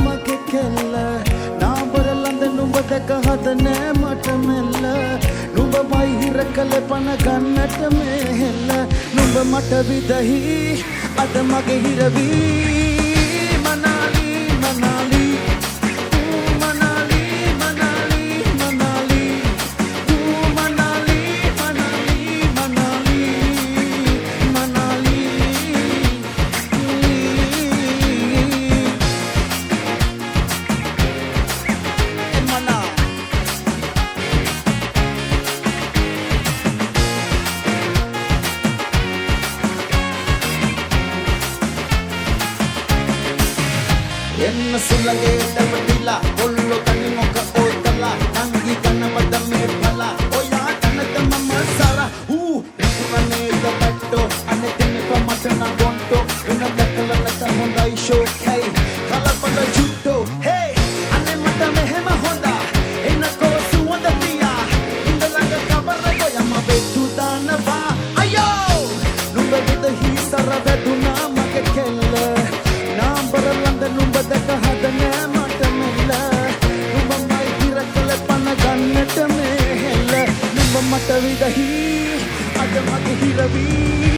මගේ කෙල්ල නාඹර ලඳ නුඹ දැක හදනෑ මට මෙල්ල නුඹමයි හිර කළ පන ගන්නට මෙහෙල්ල නුඹ මට විදහි අද මගේ හිරවී මනාලි මනාලි එන්න සුළඟේ දැවටිලා කොල්ලෝ තනි මොක ඕතලා නංගි කනමද මේ පලා ඔයා කනද මම සරා රිකුණනේ දබට්ටෝ අනේ දෙන්නක මට නගොන්ටෝ එන දැකලලක හොඳයි ෂෝකයි කලබල ජුට්ටෝ හේ අනේ මට මෙහෙම හොඳා එනකෝ සුවඳ පියා ඉඳලඟ කබරේ යම වෙතු දානවා අයෝ නුඹ විදහි සර වැදුනා මගේ කෙල්ල නාඹර ලඳ නුඹ දැක හදනෑ මට මෙල්ල නුඹමයි හිර කළ පන ගන්නට මෙහෙල්ල නුඹ මට විදහි අද මගේ හිරවී